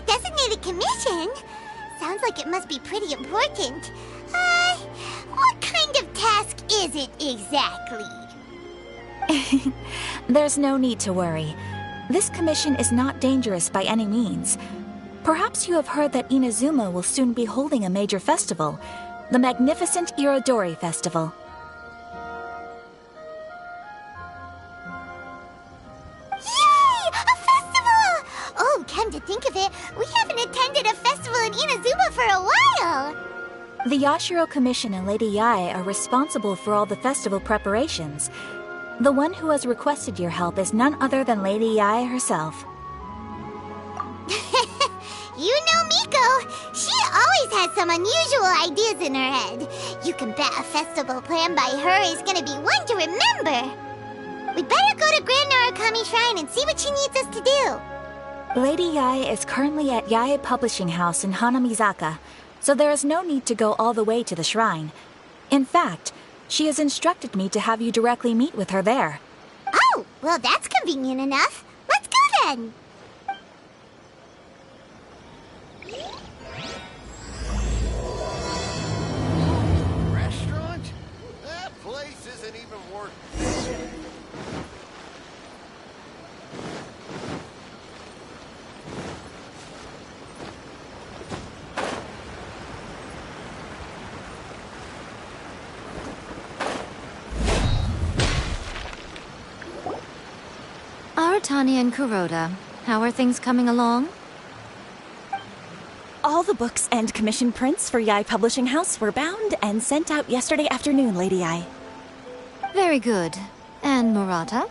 designated commission? Sounds like it must be pretty important. What kind of task is it exactly? There's no need to worry. This commission is not dangerous by any means. Perhaps you have heard that Inazuma will soon be holding a major festival, the magnificent Iridori Festival. Yay! A festival! Oh, come to think of it, we haven't attended a festival in Inazuma for a while! The Yashiro Commission and Lady Yae are responsible for all the festival preparations. The one who has requested your help is none other than Lady Yae herself. You know Miko. She always has some unusual ideas in her head. You can bet a festival planned by her is gonna be one to remember. We better go to Grand Narukami Shrine and see what she needs us to do. Lady Yae is currently at Yae Publishing House in Hanamizaka, so there is no need to go all the way to the shrine. In fact, she has instructed me to have you directly meet with her there. Oh, well that's convenient enough. Let's go then. Restaurant? That place isn't even worth it. Aratani and Kuroda, how are things coming along? All the books and commission prints for Yae Publishing House were bound and sent out yesterday afternoon, Lady Yae. Very good. And Murata?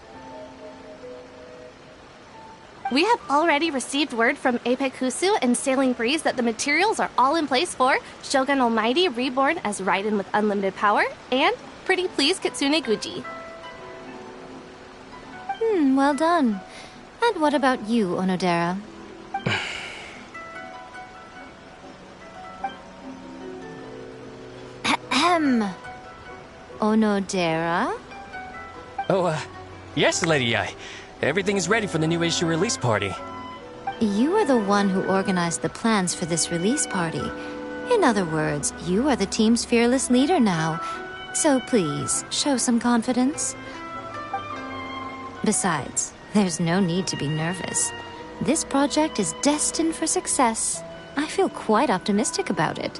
We have already received word from Apekusu and Sailing Breeze that the materials are all in place for Shogun Almighty Reborn as Raiden with Unlimited Power and Pretty Please Kitsune Guji. Well done. And what about you, Onodera? Ahem. Onodera? Oh, yes, Lady Yae. Everything is ready for the new issue release party. You are the one who organized the plans for this release party. In other words, you are the team's fearless leader now. So please, show some confidence. Besides, there's no need to be nervous. This project is destined for success. I feel quite optimistic about it.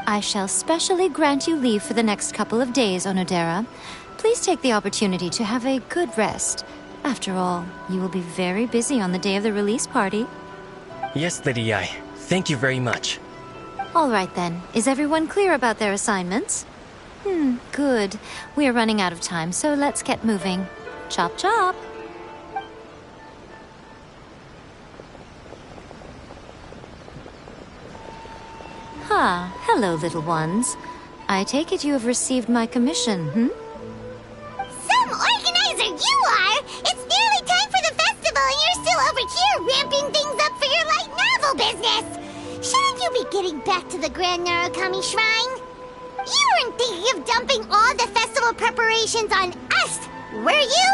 I shall specially grant you leave for the next couple of days, Onodera. Please take the opportunity to have a good rest. After all, you will be very busy on the day of the release party. Yes, Lady Yae. Thank you very much. All right then. Is everyone clear about their assignments? Good. We are running out of time, so let's get moving. Chop chop! Hello, little ones. I take it you have received my commission, Some organizer you are! It's nearly time for the festival and you're still over here ramping things up for your light novel business! Shouldn't you be getting back to the Grand Narukami Shrine? You weren't thinking of dumping all the festival preparations on us, were you?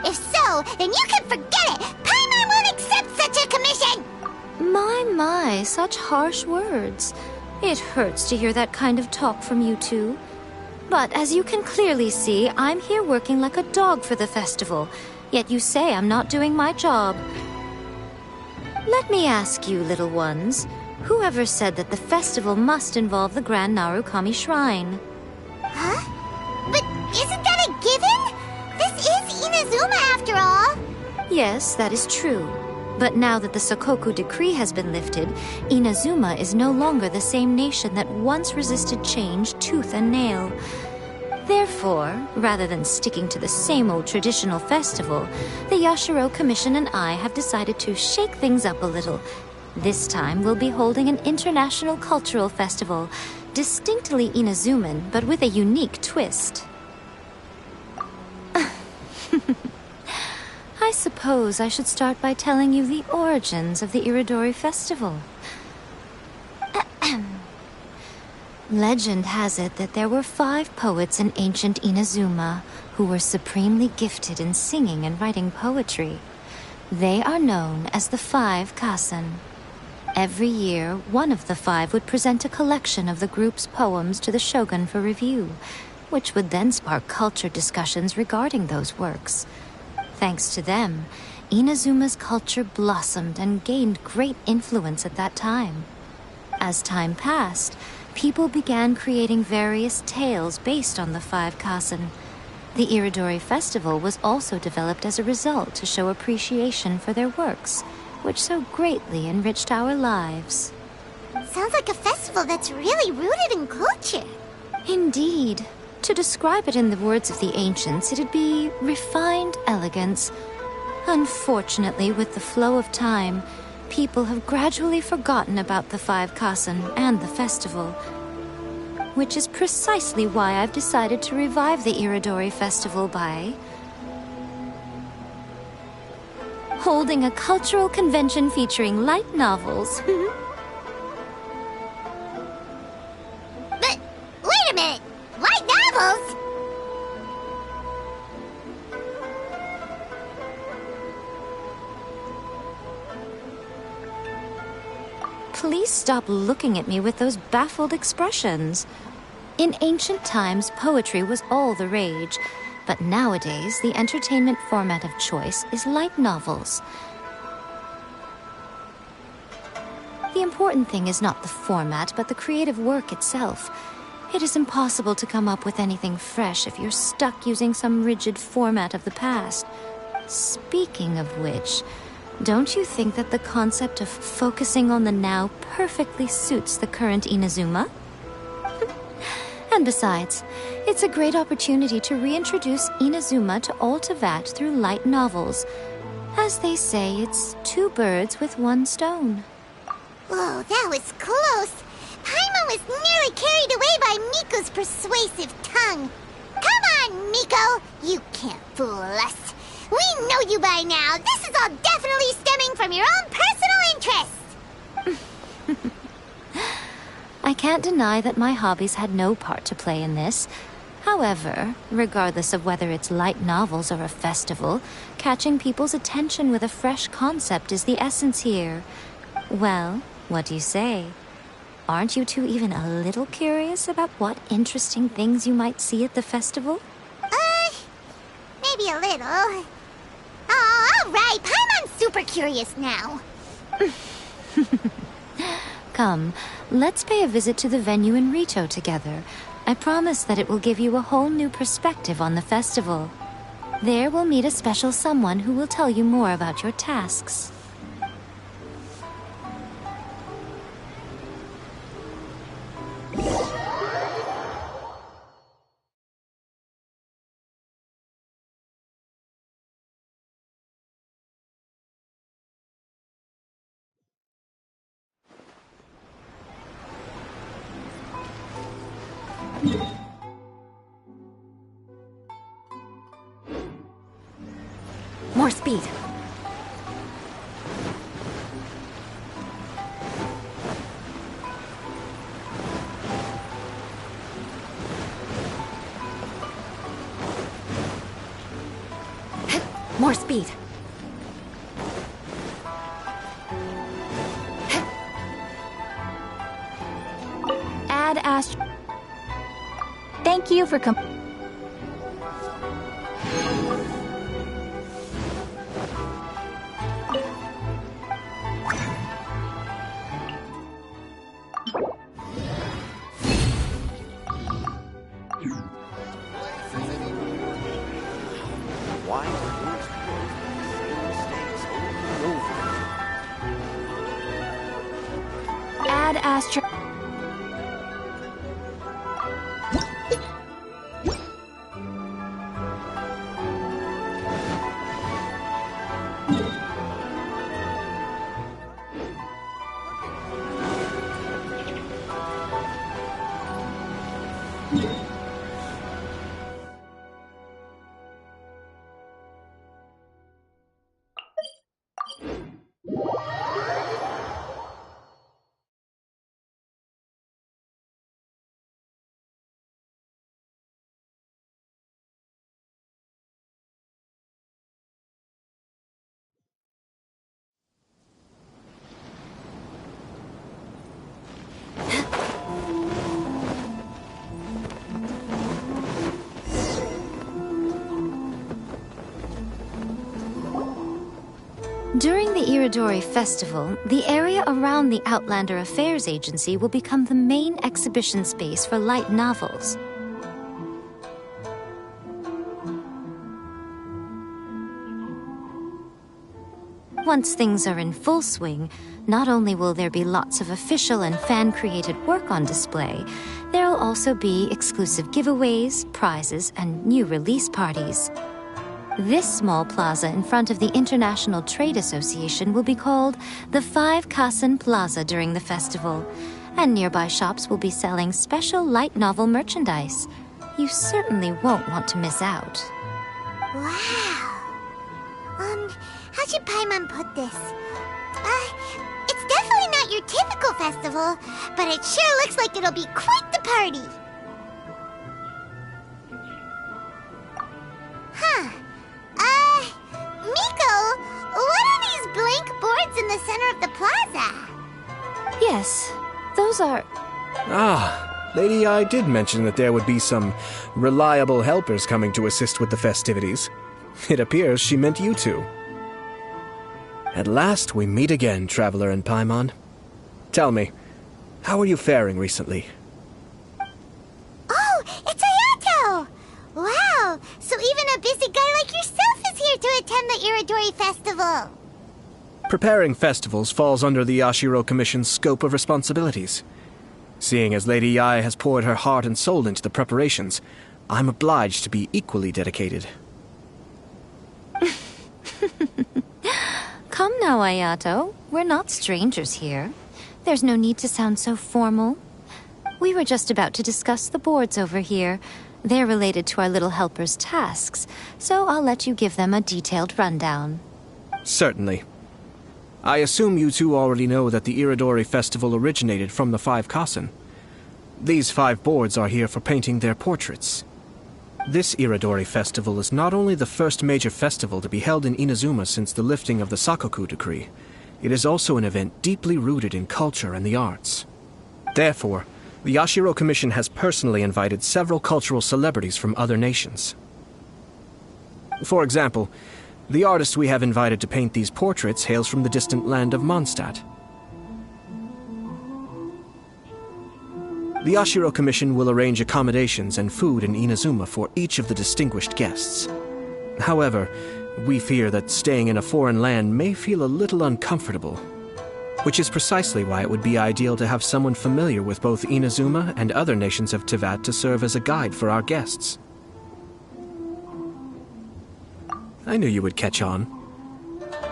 If so, then you can forget it! Paimon won't accept such a commission! My, such harsh words. It hurts to hear that kind of talk from you two. But as you can clearly see, I'm here working like a dog for the festival. Yet you say I'm not doing my job. Let me ask you, little ones, whoever said that the festival must involve the Grand Narukami Shrine? Huh? But isn't that a given? This is Inazuma after all. Yes, that is true. But now that the Sokoku Decree has been lifted, Inazuma is no longer the same nation that once resisted change tooth and nail. Therefore, rather than sticking to the same old traditional festival, the Yashiro Commission and I have decided to shake things up a little. This time we'll be holding an international cultural festival, distinctly Inazuman, but with a unique twist. I suppose I should start by telling you the origins of the Iridori Festival. Legend has it that there were 5 poets in ancient Inazuma who were supremely gifted in singing and writing poetry. They are known as the 5 Kasen. Every year, one of the 5 would present a collection of the group's poems to the shogun for review, which would then spark culture discussions regarding those works. Thanks to them, Inazuma's culture blossomed and gained great influence at that time. As time passed, people began creating various tales based on the 5 Kasen. The Iridori Festival was also developed as a result to show appreciation for their works, which so greatly enriched our lives. Sounds like a festival that's really rooted in culture. Indeed. To describe it in the words of the ancients, it'd be refined elegance. Unfortunately, with the flow of time, people have gradually forgotten about the 5 Kasen and the festival. Which is precisely why I've decided to revive the Iridori Festival by holding a cultural convention featuring light novels. But wait a minute! Light novels? Please stop looking at me with those baffled expressions. In ancient times, poetry was all the rage, but nowadays, the entertainment format of choice is light novels. The important thing is not the format, but the creative work itself. It is impossible to come up with anything fresh if you're stuck using some rigid format of the past. Speaking of which, don't you think that the concept of focusing on the now perfectly suits the current Inazuma? And besides, it's a great opportunity to reintroduce Inazuma to Altavat through light novels. As they say, it's 2 birds with 1 stone. Whoa, that was close. Paimon was nearly carried away by Miko's persuasive tongue. Come on, Miko! You can't fool us. We know you by now. This is all definitely stemming from your own personal interest. I can't deny that my hobbies had no part to play in this. However, regardless of whether it's light novels or a festival, catching people's attention with a fresh concept is the essence here. Well, what do you say? Aren't you two even a little curious about what interesting things you might see at the festival? Maybe a little. Oh, all right. Paimon's super curious now. Come, let's pay a visit to the venue in Rito together. I promise that it will give you a whole new perspective on the festival. There we'll meet a special someone who will tell you more about your tasks. More speed. More speed. Add Thank you for Why are those mistakes over and over? Add Astro. During the Iridori Festival, the area around the Outlander Affairs Agency will become the main exhibition space for light novels. Once things are in full swing, not only will there be lots of official and fan-created work on display, there will also be exclusive giveaways, prizes, and new release parties. This small plaza in front of the International Trade Association will be called the 5 Kasen Plaza during the festival, and nearby shops will be selling special light novel merchandise. You certainly won't want to miss out. Wow. How should Paimon put this? It's definitely not your typical festival, but it sure looks like it'll be quite the party. Huh. Miko, what are these blank boards in the center of the plaza? Yes, those are... Ah, Lady I did mention that there would be some reliable helpers coming to assist with the festivities. It appears she meant you two. At last we meet again, Traveler and Paimon. Tell me, how are you faring recently? Oh, it's Ayato! Wow, so even a busy guy like yourself is here to attend the Iridori Festival. Preparing festivals falls under the Yashiro Commission's scope of responsibilities. Seeing as Lady Yae has poured her heart and soul into the preparations, I'm obliged to be equally dedicated. Come now, Ayato. We're not strangers here. There's no need to sound so formal. We were just about to discuss the boards over here. They're related to our little helper's tasks, so I'll let you give them a detailed rundown. Certainly. I assume you two already know that the Iridori Festival originated from the 5 Kasen. These 5 boards are here for painting their portraits. This Iridori Festival is not only the first major festival to be held in Inazuma since the lifting of the Sakoku decree, it is also an event deeply rooted in culture and the arts. Therefore, the Yashiro Commission has personally invited several cultural celebrities from other nations. For example, the artist we have invited to paint these portraits hails from the distant land of Mondstadt. The Yashiro Commission will arrange accommodations and food in Inazuma for each of the distinguished guests. However, we fear that staying in a foreign land may feel a little uncomfortable, which is precisely why it would be ideal to have someone familiar with both Inazuma and other nations of Teyvat to serve as a guide for our guests. I knew you would catch on.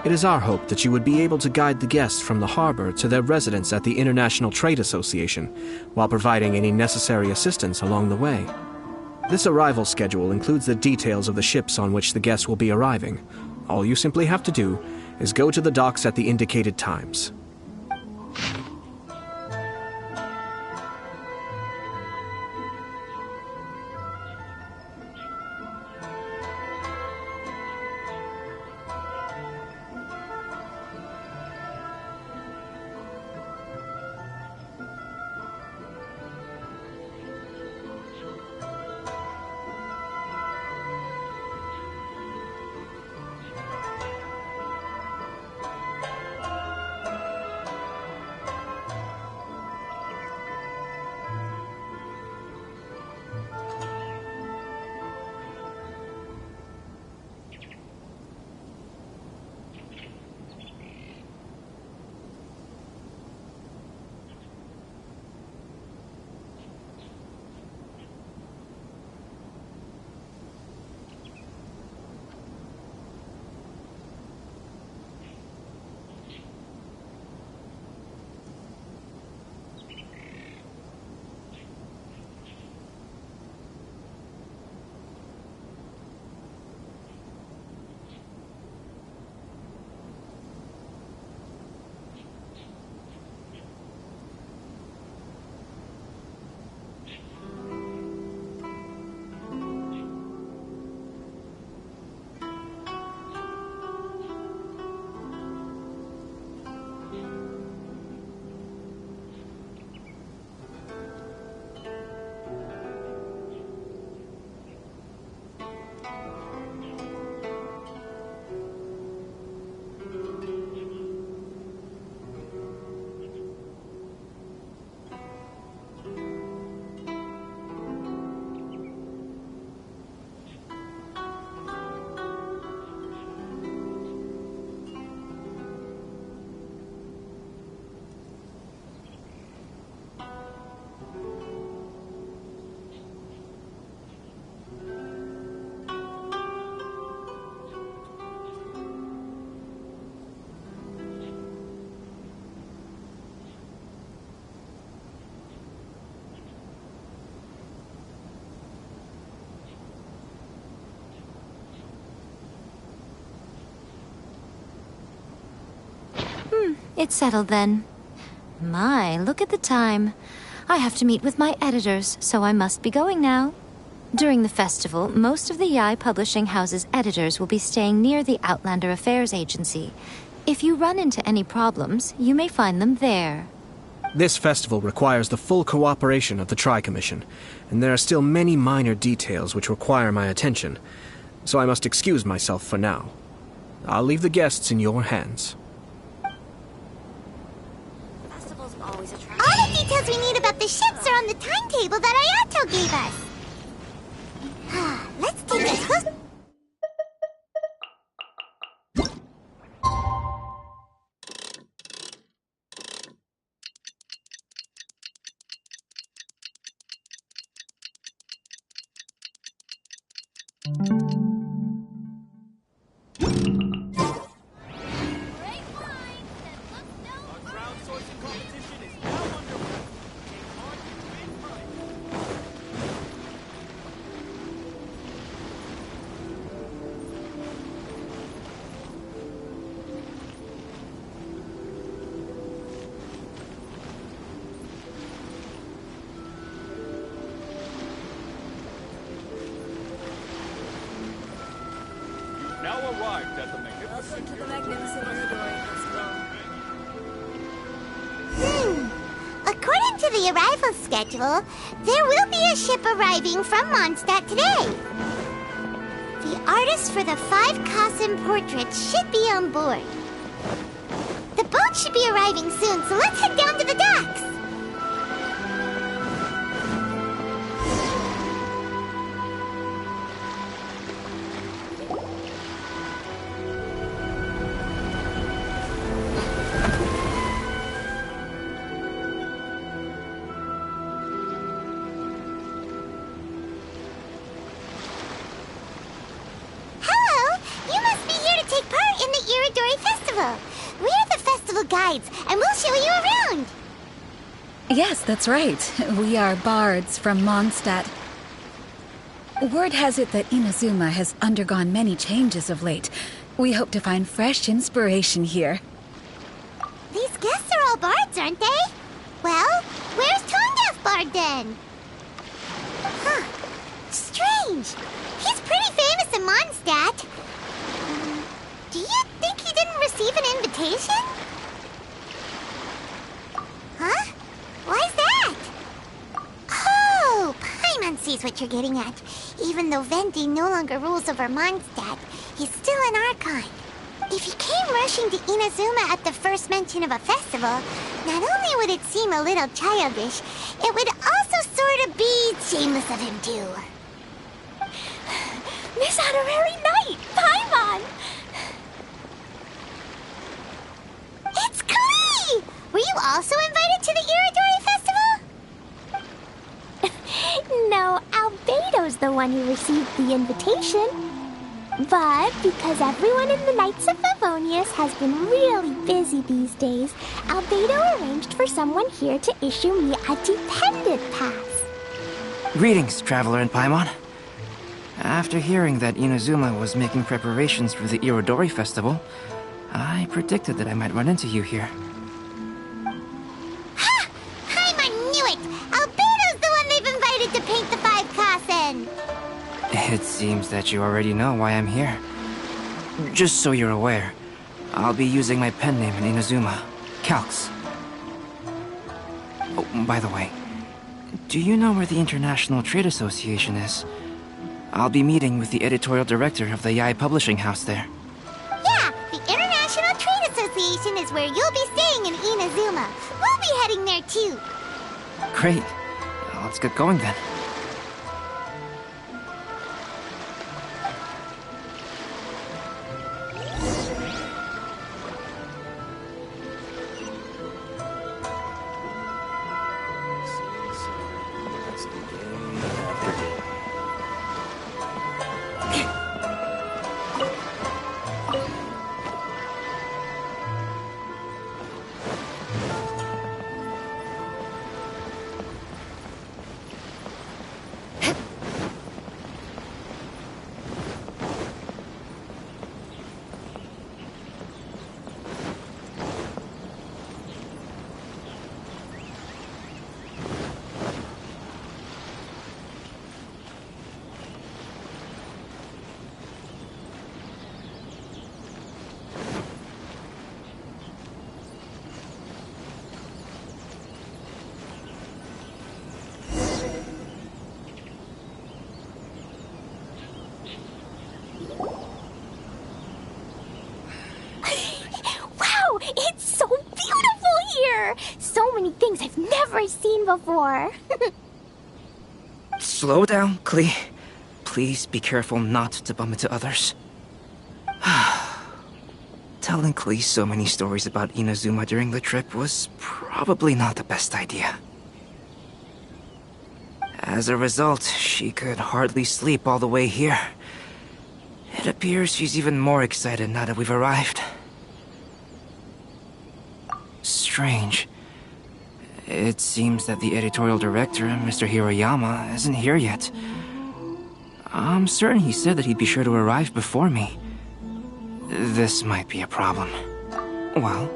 It is our hope that you would be able to guide the guests from the harbor to their residence at the International Trade Association, while providing any necessary assistance along the way. This arrival schedule includes the details of the ships on which the guests will be arriving. All you simply have to do is go to the docks at the indicated times. It's settled then. My, look at the time. I have to meet with my editors, so I must be going now. During the festival, most of the Yai Publishing House's editors will be staying near the Outlander Affairs Agency. If you run into any problems, you may find them there. This festival requires the full cooperation of the Tri-Commission, and there are still many minor details which require my attention, so I must excuse myself for now. I'll leave the guests in your hands. All the details we need about the ships are on the timetable that Ayato gave us. Let's take a close... Now arrived at the magnificent... Welcome to the magnificent Iridori Festival. According to the arrival schedule, there will be a ship arriving from Mondstadt today. The artist for the 5 Kassen portraits should be on board. The boat should be arriving soon, so let's head down to the docks. Iridori Festival. We're the festival guides, and we'll show you around. Yes, that's right. We are bards from Mondstadt. Word has it that Inazuma has undergone many changes of late. We hope to find fresh inspiration here. These guests are all bards, aren't they? Well, where's Tone-Deaf Bard then? Huh. Strange. He's pretty famous in Mondstadt. Do you think he didn't receive an invitation? Huh? Why's that? Oh, Paimon sees what you're getting at. Even though Venti no longer rules over Mondstadt, he's still an Archon. If he came rushing to Inazuma at the first mention of a festival, not only would it seem a little childish, it would also sort of be shameless of him too. Miss Honorary Knight, Paimon! It's Klee! Were you also invited to the Iridori Festival? No, Albedo's the one who received the invitation. But because everyone in the Knights of Favonius has been really busy these days, Albedo arranged for someone here to issue me a dependent pass. Greetings, Traveler and Paimon. After hearing that Inazuma was making preparations for the Iridori Festival, I predicted that I might run into you here. Ha! Paimon knew it! Albedo's the one they've invited to paint the 5 Kassen! It seems that you already know why I'm here. Just so you're aware, I'll be using my pen name in Inazuma, Calx. Oh, by the way, do you know where the International Trade Association is? I'll be meeting with the editorial director of the Yai Publishing House there. Yeah, the International Trade Association is where you'll be staying in Inazuma. We'll be heading there too. Great. Let's get going then. never seen before. Slow down, Klee. Please be careful not to bump into others. Telling Klee so many stories about Inazuma during the trip was probably not the best idea. As a result, she could hardly sleep all the way here. It appears she's even more excited now that we've arrived. Strange. It seems that the editorial director, Mr. Hiroyama, isn't here yet. I'm certain he said that he'd be sure to arrive before me. This might be a problem. Well,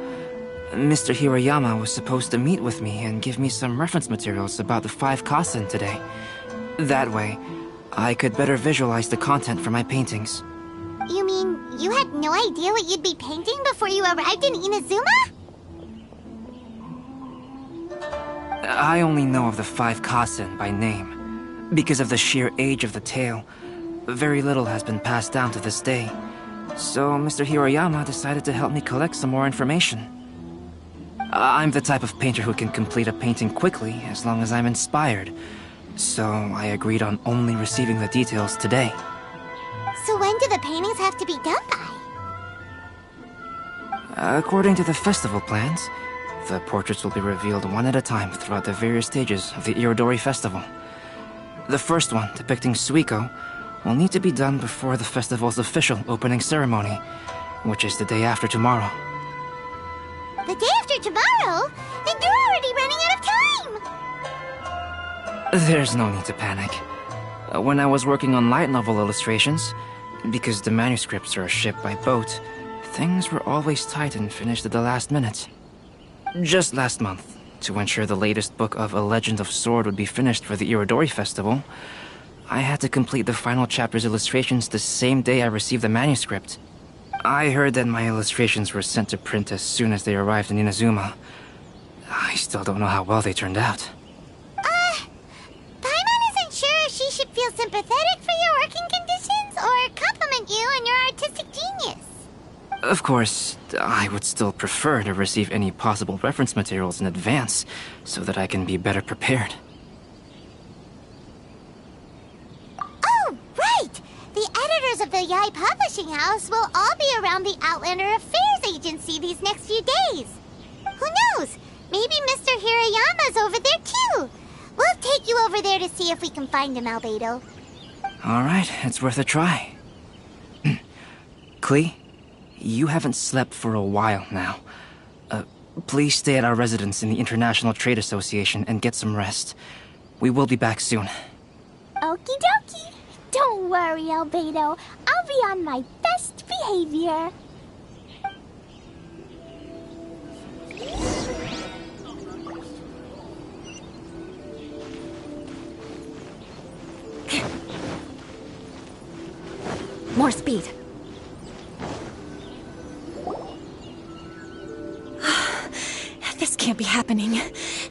Mr. Hiroyama was supposed to meet with me and give me some reference materials about the 5 Kasen today. That way, I could better visualize the content for my paintings. You mean you had no idea what you'd be painting before you arrived in Inazuma? I only know of the 5 Kasen by name. Because of the sheer age of the tale, very little has been passed down to this day. So Mr. Hiroyama decided to help me collect some more information. I'm the type of painter who can complete a painting quickly as long as I'm inspired. So I agreed on only receiving the details today. So when do the paintings have to be done by? According to the festival plans, the portraits will be revealed one at a time throughout the various stages of the Iridori Festival. The first one, depicting Suiko, will need to be done before the festival's official opening ceremony, which is the day after tomorrow. The day after tomorrow? Then you're already running out of time! There's no need to panic. When I was working on light novel illustrations, because the manuscripts are shipped by boat, things were always tight and finished at the last minute. Just last month, to ensure the latest book of A Legend of Sword would be finished for the Iridori Festival, I had to complete the final chapter's illustrations the same day I received the manuscript. I heard that my illustrations were sent to print as soon as they arrived in Inazuma. I still don't know how well they turned out. Paimon isn't sure if she should feel sympathetic for your working conditions or compliment you on your artistic genius. Of course, I would still prefer to receive any possible reference materials in advance, so that I can be better prepared. Oh, right! The editors of the Yai Publishing House will all be around the Outlander Affairs Agency these next few days. Who knows? Maybe Mr. Hiroyama's over there too. We'll take you over there to see if we can find him, Albedo. Alright, it's worth a try. Klee, you haven't slept for a while now. Please stay at our residence in the International Trade Association and get some rest. We will be back soon. Okie dokie. Don't worry, Albedo. I'll be on my best behavior. More speed. This can't be happening.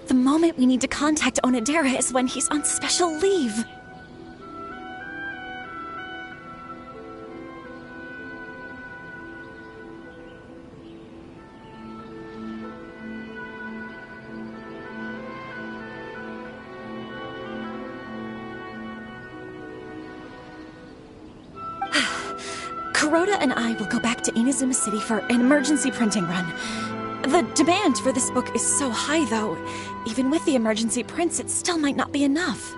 The moment we need to contact Onodera is when he's on special leave. Kuroda and I will go back to Inazuma City for an emergency printing run. The demand for this book is so high, though. Even with the emergency prints, it still might not be enough.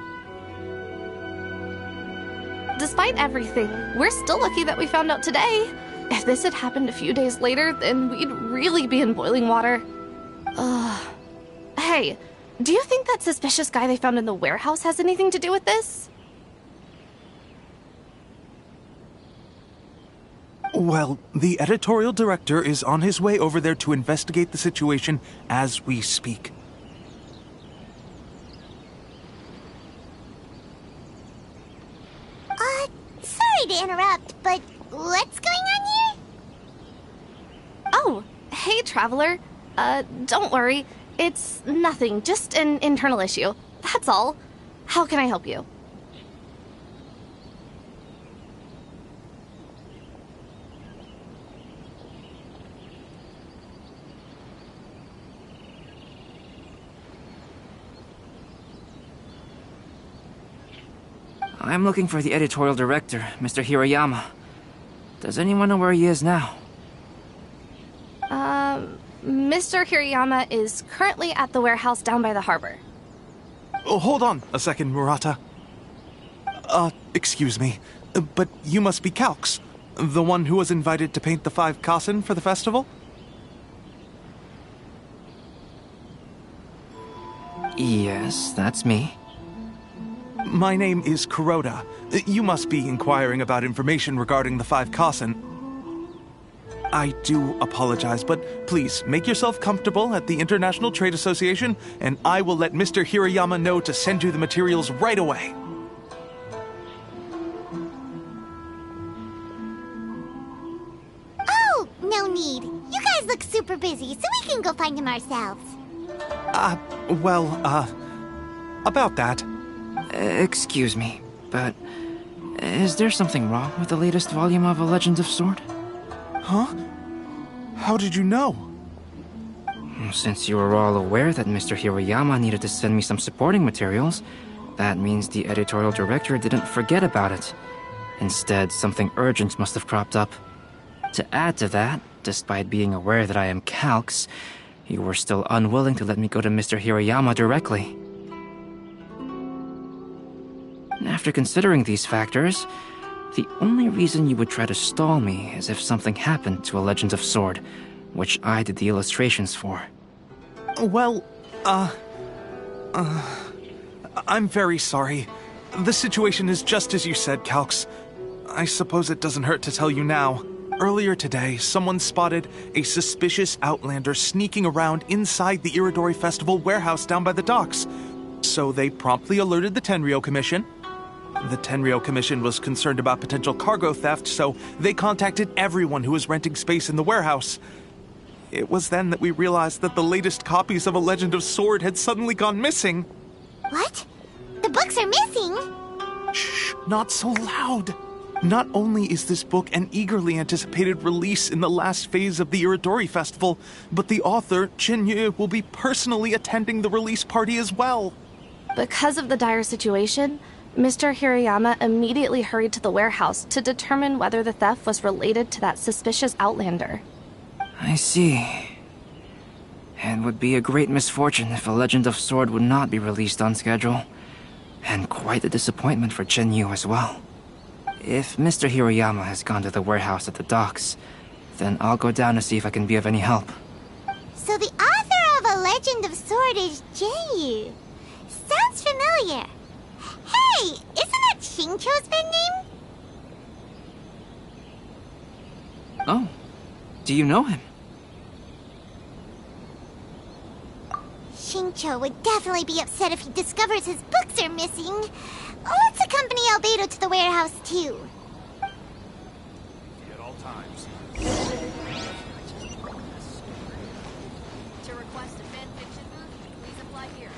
Despite everything, we're still lucky that we found out today. If this had happened a few days later, then we'd really be in boiling water. Hey, do you think that suspicious guy they found in the warehouse has anything to do with this? Well, the editorial director is on his way over there to investigate the situation as we speak. Sorry to interrupt, but what's going on here? Oh, hey, Traveler. Don't worry. It's nothing, just an internal issue. That's all. How can I help you? I'm looking for the editorial director, Mr. Hirayama. Does anyone know where he is now? Mr. Hirayama is currently at the warehouse down by the harbor. Oh, hold on a second, Murata. Excuse me, but you must be Calx, the one who was invited to paint the 5 Kasen for the festival? Yes, that's me. My name is Kuroda. You must be inquiring about information regarding the 5 Kasen. I do apologize, but please make yourself comfortable at the International Trade Association, and I will let Mr. Hirayama know to send you the materials right away. Oh, no need. You guys look super busy, so we can go find him ourselves. About that. Excuse me, but is there something wrong with the latest volume of A Legend of Sword? Huh? How did you know? Since you were all aware that Mr. Hirayama needed to send me some supporting materials, that means the editorial director didn't forget about it. Instead, something urgent must have cropped up. To add to that, despite being aware that I am Calx, you were still unwilling to let me go to Mr. Hirayama directly. After considering these factors, the only reason you would try to stall me is if something happened to A Legend of Sword, which I did the illustrations for. Well, I'm very sorry. The situation is just as you said, Calx. I suppose it doesn't hurt to tell you now. Earlier today, someone spotted a suspicious outlander sneaking around inside the Iridori Festival warehouse down by the docks. So they promptly alerted the Tenryou Commission. The Tenryou Commission was concerned about potential cargo theft, so they contacted everyone who was renting space in the warehouse. It was then that we realized that the latest copies of A Legend of Sword had suddenly gone missing. What? The books are missing? Shh, not so loud. Not only is this book an eagerly anticipated release in the last phase of the Iridori Festival, but the author, Chenyu, will be personally attending the release party as well. Because of the dire situation, Mr. Hirayama immediately hurried to the warehouse to determine whether the theft was related to that suspicious outlander. I see. It would be a great misfortune if A Legend of Sword would not be released on schedule. And quite a disappointment for Chenyu as well. If Mr. Hirayama has gone to the warehouse at the docks, then I'll go down to see if I can be of any help. So the author of A Legend of Sword is Chenyu. Sounds familiar. Hey, isn't that Xingqiu's pen name? Oh, do you know him? Xingqiu would definitely be upset if he discovers his books are missing. Let's accompany Albedo to the warehouse, too. At all times. To request a fan fiction booth, please apply here.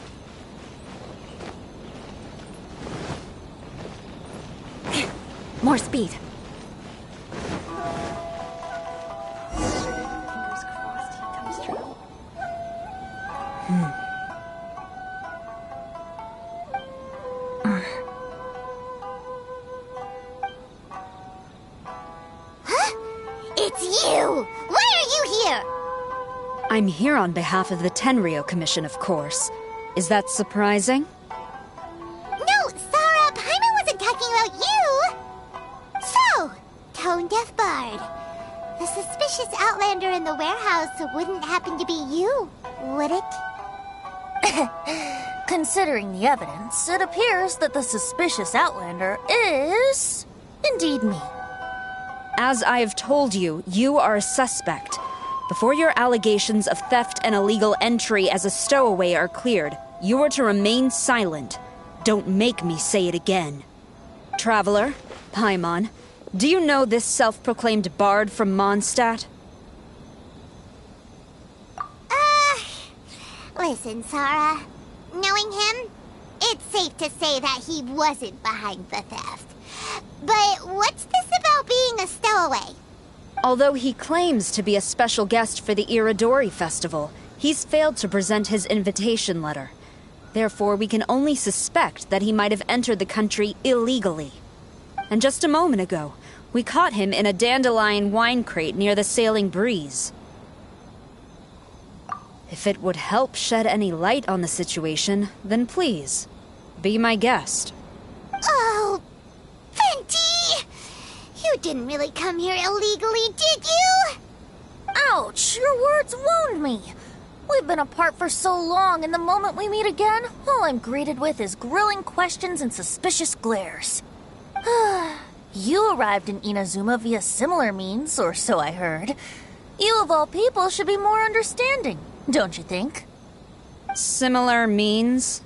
More speed. Fingers crossed he comes true. Huh? It's you! Why are you here? I'm here on behalf of the Tenryou Commission, of course. Is that surprising? No, Sarah, Paimon wasn't talking about you! So, Tone-Deaf Bard. The suspicious outlander in the warehouse wouldn't happen to be you, would it? Considering the evidence, it appears that the suspicious outlander is indeed me. As I have told you, you are a suspect. Before your allegations of theft and illegal entry as a stowaway are cleared, you are to remain silent. Don't make me say it again. Traveler, Paimon, do you know this self-proclaimed bard from Mondstadt? Listen, Sarah. Knowing him, it's safe to say that he wasn't behind the theft. But what's this about being a stowaway? Although he claims to be a special guest for the Iridori Festival, he's failed to present his invitation letter. Therefore, we can only suspect that he might have entered the country illegally. And just a moment ago, we caught him in a dandelion wine crate near the Sailing Breeze. If it would help shed any light on the situation, then please, be my guest. Oh, Venti! You didn't really come here illegally, did you? Ouch! Your words wound me. We've been apart for so long, and the moment we meet again, all I'm greeted with is grilling questions and suspicious glares. You arrived in Inazuma via similar means, or so I heard. You of all people should be more understanding, don't you think? Similar means?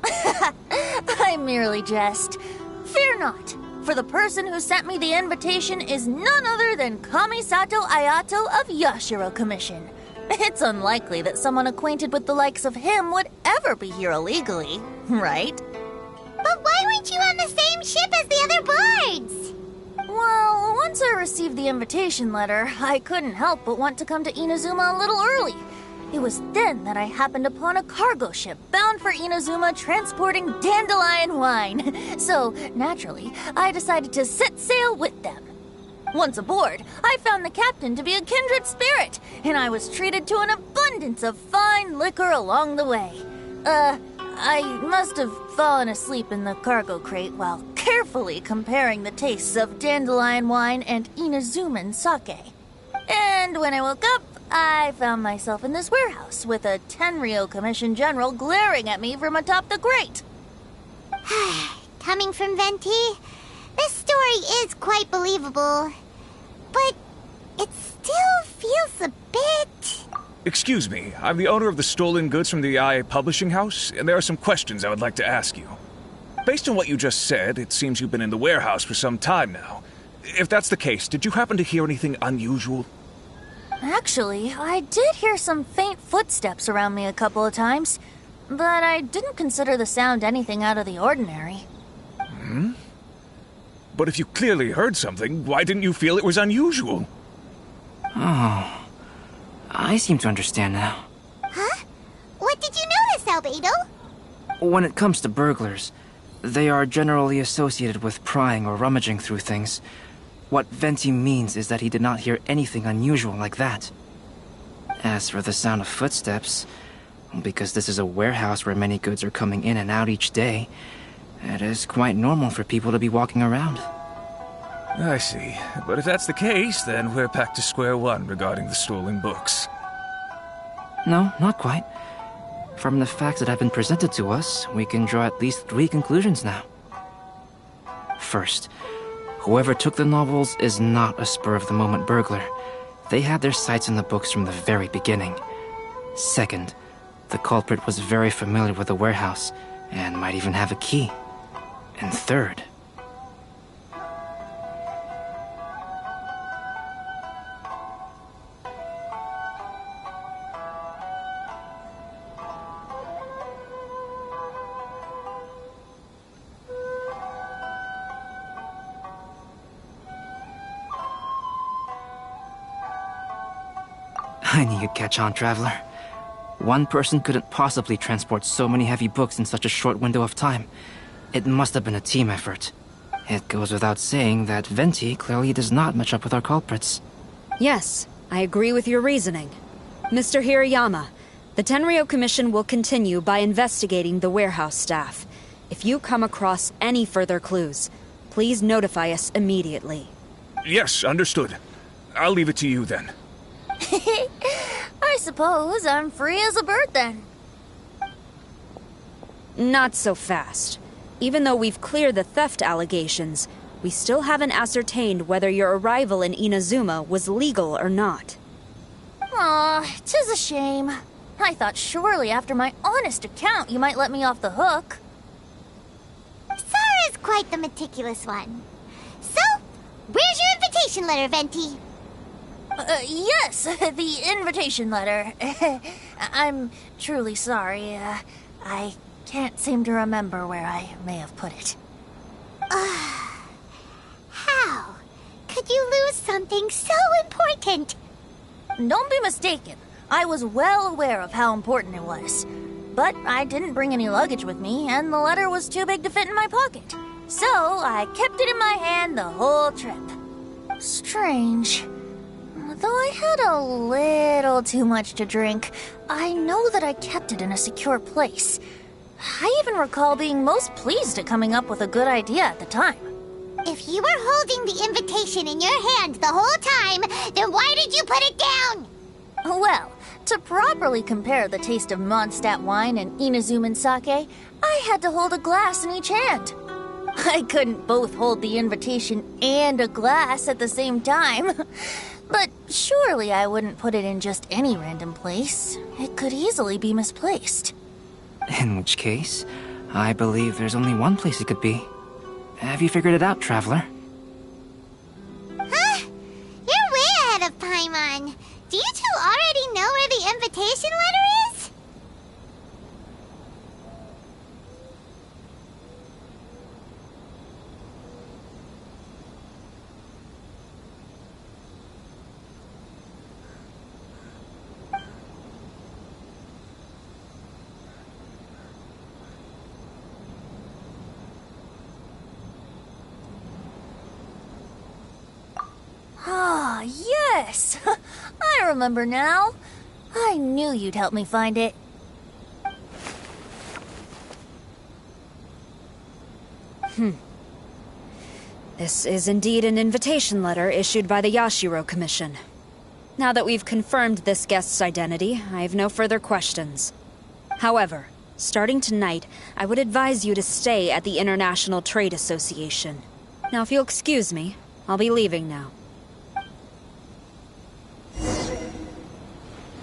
I merely jest. Fear not, for the person who sent me the invitation is none other than Kamisato Ayato of Yashiro Commission. It's unlikely that someone acquainted with the likes of him would ever be here illegally, right? But why weren't you on the same ship as the other bards? Well, once I received the invitation letter, I couldn't help but want to come to Inazuma a little early. It was then that I happened upon a cargo ship bound for Inazuma transporting dandelion wine. So, naturally, I decided to set sail with them. Once aboard, I found the captain to be a kindred spirit, and I was treated to an abundance of fine liquor along the way. I must have fallen asleep in the cargo crate while carefully comparing the tastes of dandelion wine and Inazuman sake. And when I woke up, I found myself in this warehouse with a Tenryo Commission General glaring at me from atop the grate. Coming from Venti, this story is quite believable. But it still feels a bit... Excuse me, I'm the owner of the stolen goods from the IA Publishing House, and there are some questions I would like to ask you. Based on what you just said, it seems you've been in the warehouse for some time now. If that's the case, did you happen to hear anything unusual? Actually, I did hear some faint footsteps around me a couple of times, but I didn't consider the sound anything out of the ordinary. Hmm? But if you clearly heard something, why didn't you feel it was unusual? Oh, I seem to understand now. Huh? What did you notice, Albedo? When it comes to burglars, they are generally associated with prying or rummaging through things. What Venti means is that he did not hear anything unusual like that. As for the sound of footsteps, because this is a warehouse where many goods are coming in and out each day, it is quite normal for people to be walking around. I see. But if that's the case, then we're back to square one regarding the stolen books. No, not quite. From the facts that have been presented to us, we can draw at least 3 conclusions now. First, whoever took the novels is not a spur-of-the-moment burglar. They had their sights on the books from the very beginning. Second, the culprit was very familiar with the warehouse, and might even have a key. And third... I knew you'd catch on, Traveler. One person couldn't possibly transport so many heavy books in such a short window of time. It must have been a team effort. It goes without saying that Venti clearly does not match up with our culprits. Yes, I agree with your reasoning. Mr. Hirayama, the Tenryo Commission will continue by investigating the warehouse staff. If you come across any further clues, please notify us immediately. Yes, understood. I'll leave it to you then. I suppose I'm free as a bird then. Not so fast. Even though we've cleared the theft allegations, we still haven't ascertained whether your arrival in Inazuma was legal or not. Aw, 'tis a shame. I thought surely after my honest account you might let me off the hook. Sara's quite the meticulous one. So, where's your invitation letter, Venti? Yes, the invitation letter. I'm truly sorry. I can't seem to remember where I may have put it. How could you lose something so important? Don't be mistaken. I was well aware of how important it was. But I didn't bring any luggage with me, and the letter was too big to fit in my pocket. So I kept it in my hand the whole trip. Strange. Though I had a little too much to drink, I know that I kept it in a secure place. I even recall being most pleased at coming up with a good idea at the time. If you were holding the invitation in your hand the whole time, then why did you put it down? Well, to properly compare the taste of Mondstadt wine and Inazuman sake, I had to hold a glass in each hand. I couldn't both hold the invitation and a glass at the same time. But surely I wouldn't put it in just any random place. It could easily be misplaced. In which case, I believe there's only one place it could be. Have you figured it out, Traveler? Huh? You're way ahead of Paimon. Do you two already know where the invitation letter is? Ah, yes! I remember now. I knew you'd help me find it. This is indeed an invitation letter issued by the Yashiro Commission. Now that we've confirmed this guest's identity, I have no further questions. However, starting tonight, I would advise you to stay at the International Trade Association. Now, if you'll excuse me, I'll be leaving now.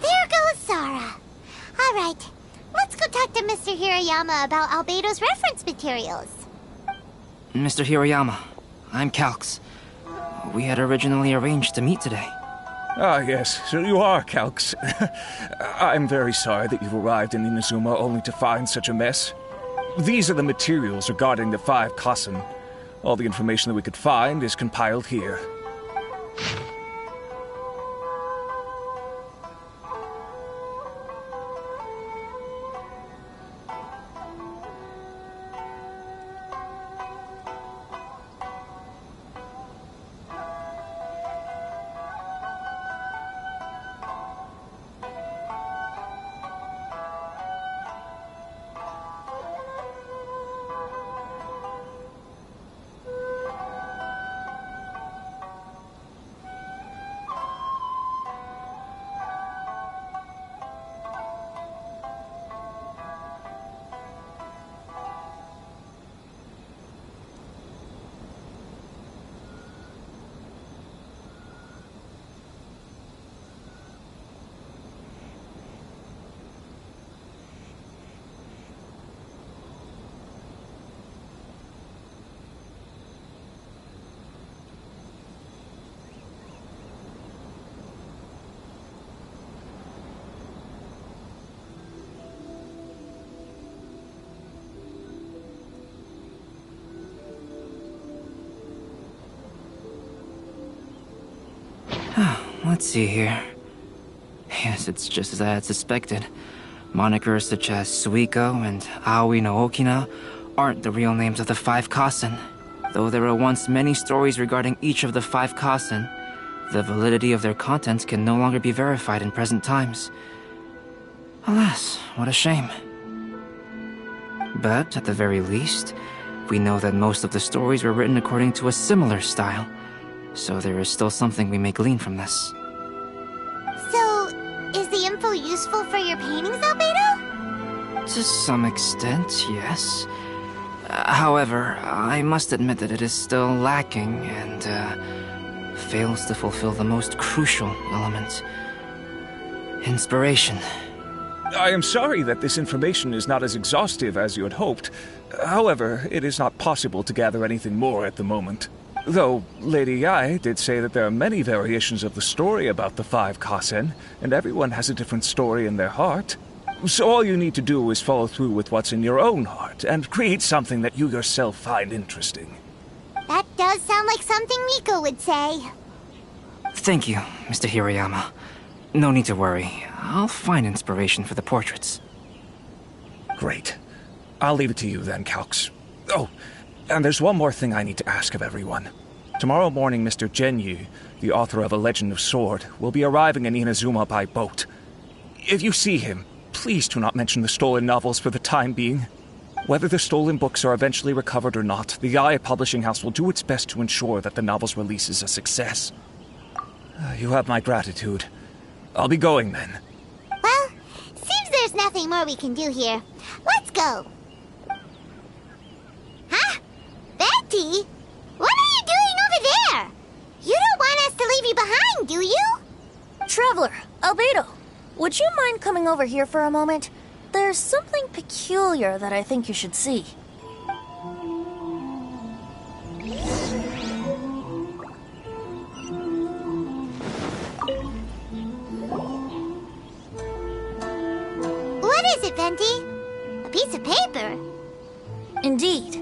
There goes Sara. All right, let's go talk to Mr. Hirayama about Albedo's reference materials. Mr. Hirayama, I'm Calx. We had originally arranged to meet today. Ah, yes, so you are Calx. I'm very sorry that you've arrived in Inazuma only to find such a mess. These are the materials regarding the 5 Kassen. All the information that we could find is compiled here. Let's see here. Yes, it's just as I had suspected. Monikers such as Suiko and Aoi no Okina aren't the real names of the 5 Kassen. Though there were once many stories regarding each of the 5 Kassen, the validity of their contents can no longer be verified in present times. Alas, what a shame. But, at the very least, we know that most of the stories were written according to a similar style. So there is still something we may glean from this. So, is the info useful for your paintings, Albedo? To some extent, yes. However, I must admit that it is still lacking and fails to fulfill the most crucial element. Inspiration. I am sorry that this information is not as exhaustive as you had hoped. However, it is not possible to gather anything more at the moment. Though Lady Yae did say that there are many variations of the story about the 5 Kassen, and everyone has a different story in their heart. So all you need to do is follow through with what's in your own heart, and create something that you yourself find interesting. That does sound like something Miko would say. Thank you, Mr. Hirayama. No need to worry. I'll find inspiration for the portraits. Great. I'll leave it to you then, Calx. Oh, and there's one more thing I need to ask of everyone. Tomorrow morning, Mr. Genyu, the author of A Legend of Sword, will be arriving in Inazuma by boat. If you see him, please do not mention the stolen novels for the time being. Whether the stolen books are eventually recovered or not, the IA Publishing House will do its best to ensure that the novel's release is a success. You have my gratitude. I'll be going then. Well, seems there's nothing more we can do here. Let's go. Huh? Betty? What are you doing over there? You don't want us to leave you behind, do you? Traveler, Albedo, would you mind coming over here for a moment? There's something peculiar that I think you should see. What is it, Venti? A piece of paper? Indeed.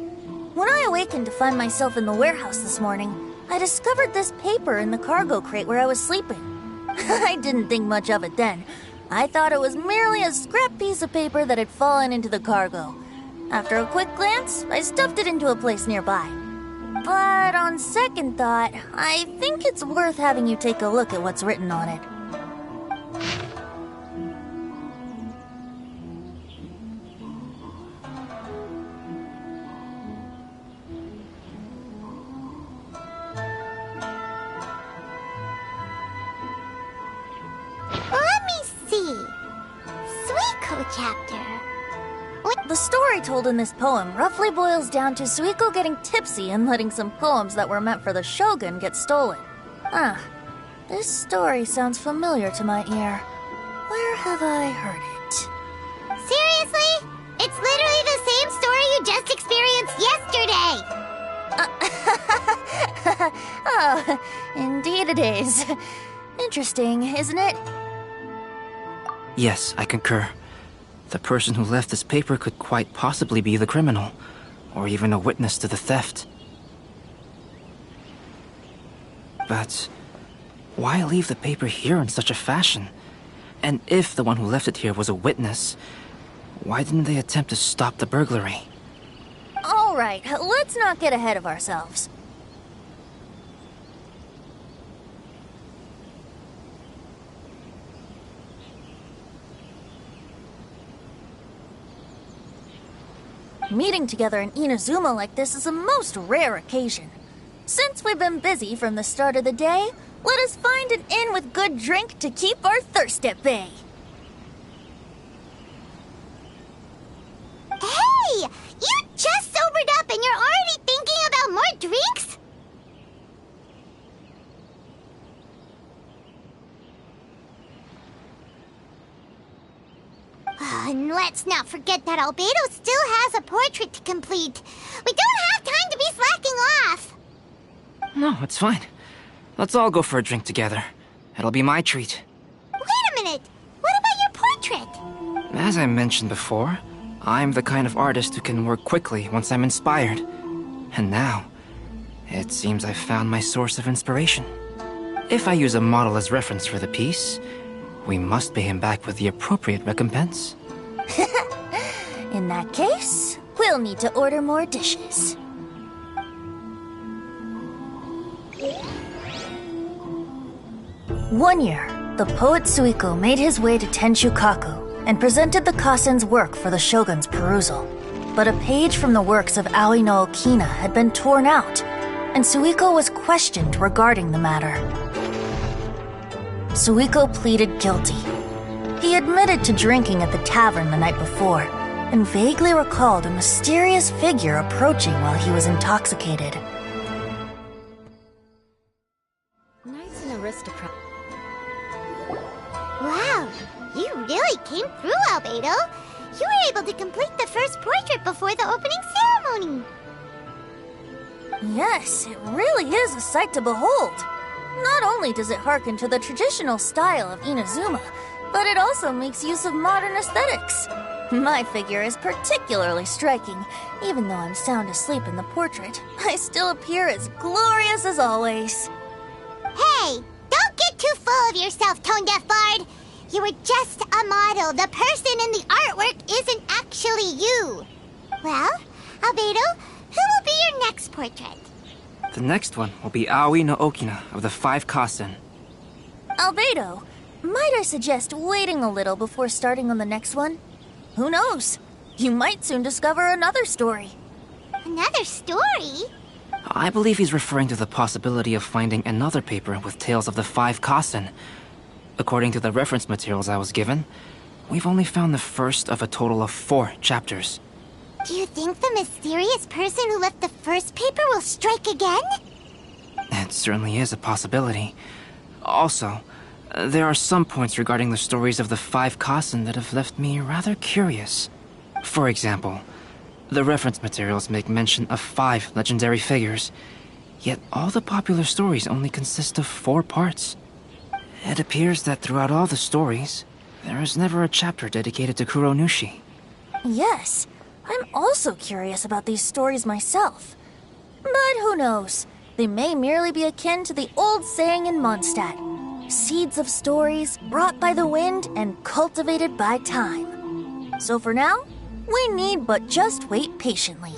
When I awakened to find myself in the warehouse this morning, I discovered this paper in the cargo crate where I was sleeping. I didn't think much of it then. I thought it was merely a scrap piece of paper that had fallen into the cargo. After a quick glance, I stuffed it into a place nearby. But on second thought, I think it's worth having you take a look at what's written on it. Let me see. Suiko chapter. The story told in this poem roughly boils down to Suiko getting tipsy and letting some poems that were meant for the Shogun get stolen. Ah, this story sounds familiar to my ear. Where have I heard it? Seriously? It's literally the same story you just experienced yesterday. Oh, indeed it is. Interesting, isn't it? Yes, I concur. The person who left this paper could quite possibly be the criminal, or even a witness to the theft. But why leave the paper here in such a fashion? And if the one who left it here was a witness, why didn't they attempt to stop the burglary? All right, let's not get ahead of ourselves. Meeting together in Inazuma like this is a most rare occasion. Since we've been busy from the start of the day, let us find an inn with good drink to keep our thirst at bay. Hey! You just sobered up and you're already thinking about more drinks? And let's not forget that Albedo still has a portrait to complete. We don't have time to be slacking off. No, it's fine. Let's all go for a drink together. It'll be my treat. Wait a minute. What about your portrait? As I mentioned before, I'm the kind of artist who can work quickly once I'm inspired. And now, it seems I've found my source of inspiration. If I use a model as reference for the piece, we must pay him back with the appropriate recompense. In that case, we'll need to order more dishes. One year, the poet Suiko made his way to Tenshukaku and presented the Kasen's work for the shogun's perusal. But a page from the works of Aoi no Okina had been torn out, and Suiko was questioned regarding the matter. Suiko pleaded guilty. He admitted to drinking at the tavern the night before, and vaguely recalled a mysterious figure approaching while he was intoxicated. Knights and aristocrats. Wow, you really came through, Albedo. You were able to complete the first portrait before the opening ceremony. Yes, it really is a sight to behold. Not only does it harken to the traditional style of Inazuma, but it also makes use of modern aesthetics. My figure is particularly striking. Even though I'm sound asleep in the portrait, I still appear as glorious as always. Hey, don't get get too full of yourself, tone-deaf bard. You were just a model. The person in the artwork isn't actually you. Well, Albedo, who will be your next portrait? The next one will be Aoi no Okina of the 5 Kasen. Albedo, might I suggest waiting a little before starting on the next one? Who knows? You might soon discover another story. Another story? I believe he's referring to the possibility of finding another paper with tales of the 5 Kasen. According to the reference materials I was given, we've only found the first of a total of 4 chapters. Do you think the mysterious person who left the first paper will strike again? It certainly is a possibility. Also, there are some points regarding the stories of the 5 Kasen that have left me rather curious. For example, the reference materials make mention of 5 legendary figures, yet all the popular stories only consist of 4 parts. It appears that throughout all the stories, there is never a chapter dedicated to Kuronushi. Yes, I'm also curious about these stories myself. But who knows? They may merely be akin to the old saying in Mondstadt. Seeds of stories brought by the wind and cultivated by time. So for now, we need but just wait patiently.